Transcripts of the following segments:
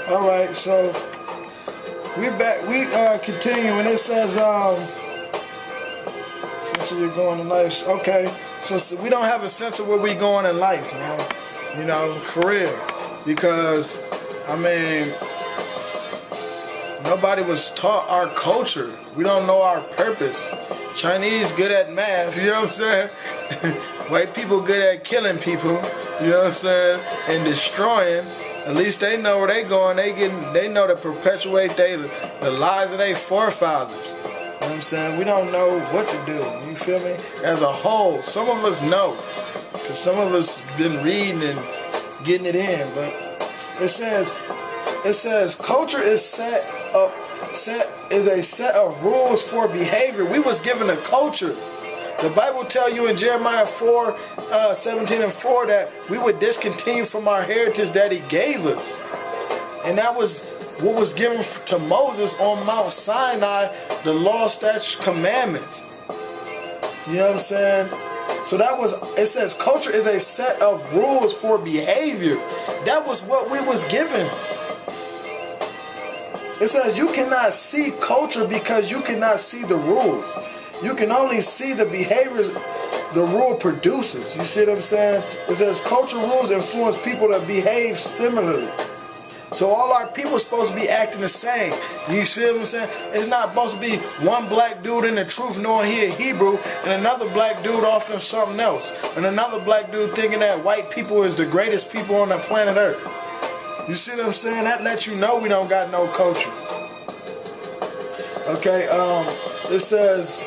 All right, so we back. We continue, and it says since we're going in life. Okay, so we don't have a sense of where we going in life, man. You know, for real, because I mean, nobody was taught our culture. We don't know our purpose. Chinese good at math, you know what I'm saying? White people good at killing people, you know what I'm saying? And destroying. At least they know where they going. They know to perpetuate the lies of their forefathers. You know what I'm saying? We don't know what to do. You feel me? As a whole, some of us know, because some of us been reading and getting it in. But it says culture is is a set of rules for behavior. We was given a culture. The Bible tell you in Jeremiah 4:17-4 that we would discontinue from our heritage that he gave us. And that was what was given to Moses on Mount Sinai, the law, statutes, commandments. You know what I'm saying? So it says culture is a set of rules for behavior. That was what we was given. It says you cannot see culture because you cannot see the rules. You can only see the behaviors the rule produces. You see what I'm saying? It says cultural rules influence people to behave similarly. So all our people supposed to be acting the same. You feel what I'm saying? It's not supposed to be one black dude in the truth knowing he a Hebrew and another black dude off in something else. And another black dude thinking that white people is the greatest people on the planet Earth. You see what I'm saying? That lets you know we don't got no culture. Okay, it says,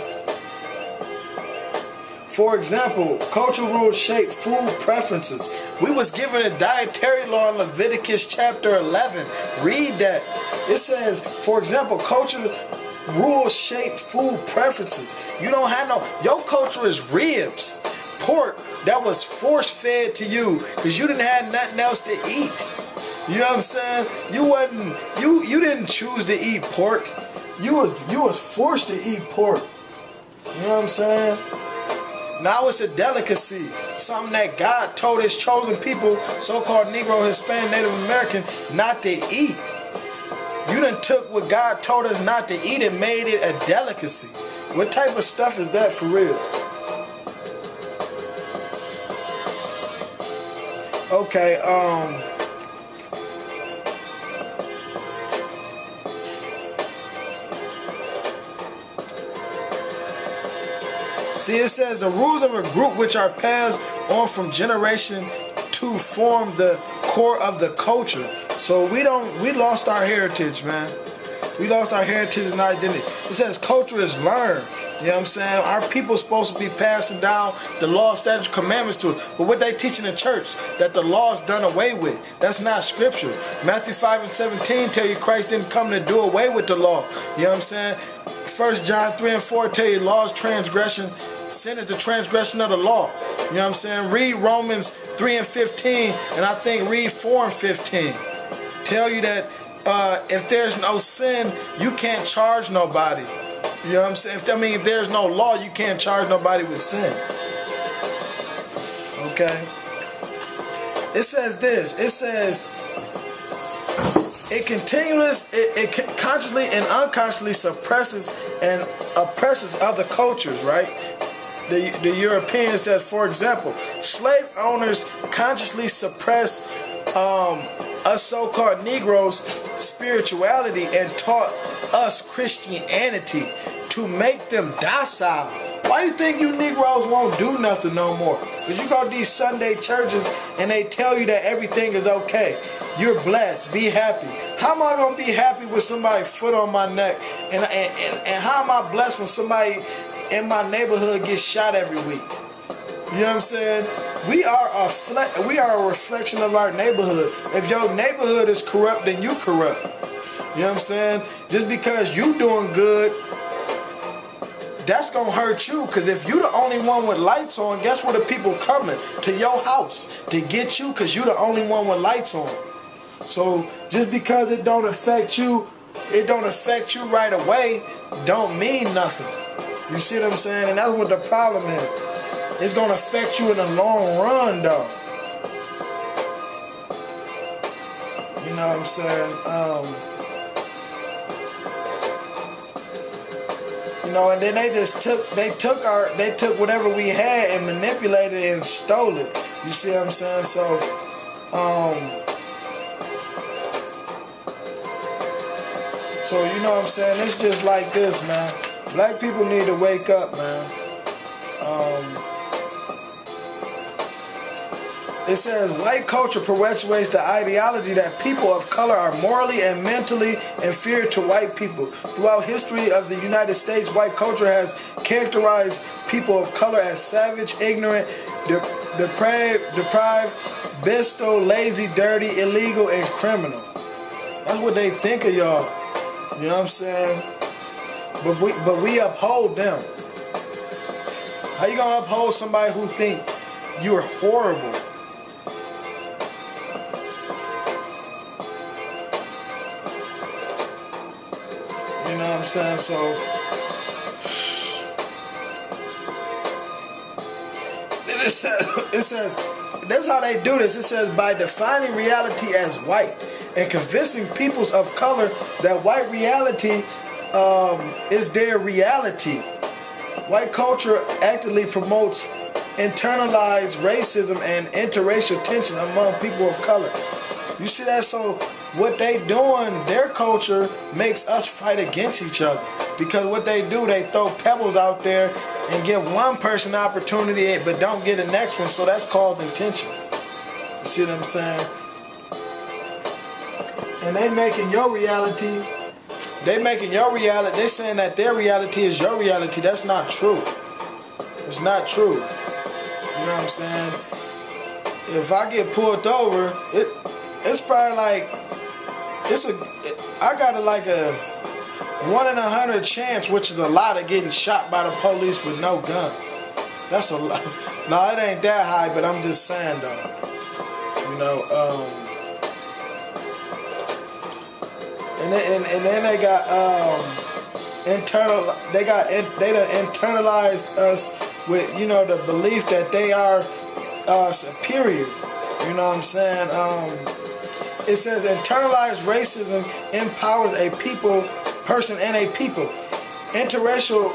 for example, cultural rules shape food preferences. We was given a dietary law in Leviticus chapter 11. Read that. It says, for example, cultural rules shape food preferences. You don't have your culture is ribs, pork that was force fed to you because you didn't have nothing else to eat. You know what I'm saying? You didn't choose to eat pork. You was forced to eat pork. You know what I'm saying? Now it's a delicacy, something that God told his chosen people, so-called Negro, Hispanic, Native American, not to eat. You done took what God told us not to eat and made it a delicacy. What type of stuff is that for real? Okay, see, it says the rules of a group which are passed on from generation to form the core of the culture. So we lost our heritage, man. We lost our heritage and identity. It says culture is learned. You know what I'm saying? Our people supposed to be passing down the law, statutes, commandments to us. But what they teach in the church, that the law is done away with. That's not scripture. Matthew 5:17 tell you Christ didn't come to do away with the law. You know what I'm saying? 1 John 3:4 tell you law is transgression. Sin is the transgression of the law. You know what I'm saying? Read Romans 3:15 and I think read 4:15. Tell you that if there's no sin, you can't charge nobody. You know what I'm saying? If that means there's no law, you can't charge nobody with sin. Okay? It says this. It says it consciously and unconsciously suppresses and oppresses other cultures, right? The European says, for example, slave owners consciously suppress us so-called Negroes' spirituality and taught us Christianity to make them docile. Why you think you Negroes won't do nothing no more? Because you go to these Sunday churches and they tell you that everything is okay. You're blessed. Be happy. How am I going to be happy with somebody's foot on my neck? And how am I blessed when somebody in my neighborhood gets shot every week? You know what I'm saying? We are a reflection of our neighborhood. If your neighborhood is corrupt, then you corrupt. You know what I'm saying? Just because you doing good, that's gonna hurt you. Because if you the only one with lights on, guess where the people coming? To your house to get you, because you the only one with lights on. So just because it don't affect you right away, don't mean nothing. You see what I'm saying? And that's what the problem is. It's gonna affect you in the long run, though. You know what I'm saying? You know, and then they took whatever we had and manipulated it and stole it. You see what I'm saying? So, you know what I'm saying? It's just like this, man. Black people need to wake up, man. It says, white culture perpetuates the ideology that people of color are morally and mentally inferior to white people. Throughout history of the United States, white culture has characterized people of color as savage, ignorant, deprived, bestial, lazy, dirty, illegal, and criminal. That's what they think of y'all. You know what I'm saying? But we uphold them. How you gonna uphold somebody who think you're horrible? You know what I'm saying? So it says that's how they do this. It says by defining reality as white and convincing peoples of color that white reality is their reality. White culture actively promotes internalized racism and interracial tension among people of color. You see that? So what they doing, their culture makes us fight against each other. Because what they do, they throw pebbles out there and give one person an opportunity but don't get the next one. So that's causing tension. You see what I'm saying? And they making your reality. They saying that their reality is your reality. That's not true. It's not true. You know what I'm saying? If I get pulled over, it's probably like I got like a 1 in 100 chance, which is a lot, of getting shot by the police with no gun. That's a lot. No, it ain't that high, but I'm just saying though. You know, and then they got they done internalized us with, you know, the belief that they are superior. You know what I'm saying? It says internalized racism empowers a person and a people. Interracial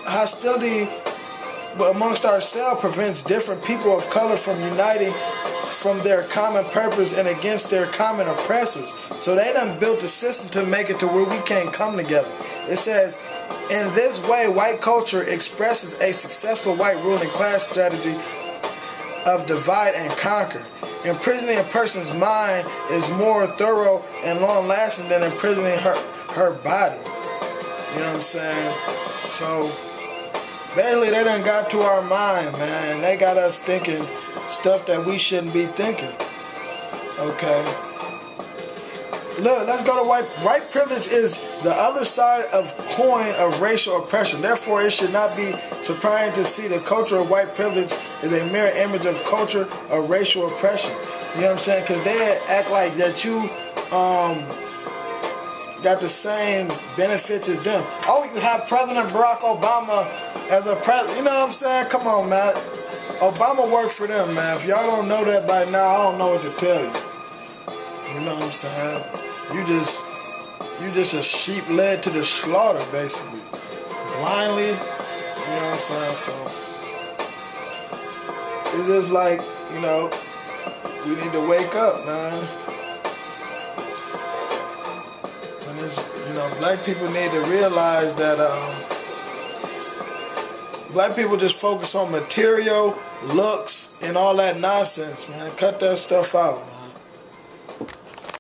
hostility amongst ourselves prevents different people of color from uniting from their common purpose and against their common oppressors. So they done built a system to make it to where we can't come together. It says, in this way, white culture expresses a successful white ruling class strategy of divide and conquer. Imprisoning a person's mind is more thorough and long-lasting than imprisoning her body. You know what I'm saying? So basically, they done got to our mind, man. They got us thinking stuff that we shouldn't be thinking. Okay. Look, let's go to white. White privilege is the other side of coin of racial oppression. Therefore, it should not be surprising to see the culture of white privilege is a mirror image of culture of racial oppression. You know what I'm saying? Because they act like that you got the same benefits as them. Oh, you have President Barack Obama as a president. You know what I'm saying? Come on, man. Obama worked for them, man. If y'all don't know that by now, I don't know what to tell you. You know what I'm saying? You just a sheep led to the slaughter, basically. Blindly. You know what I'm saying? So it's just like, you know, we need to wake up, man. And it's, you know, black people need to realize that black people just focus on material, looks, and all that nonsense, man. Cut that stuff out, man.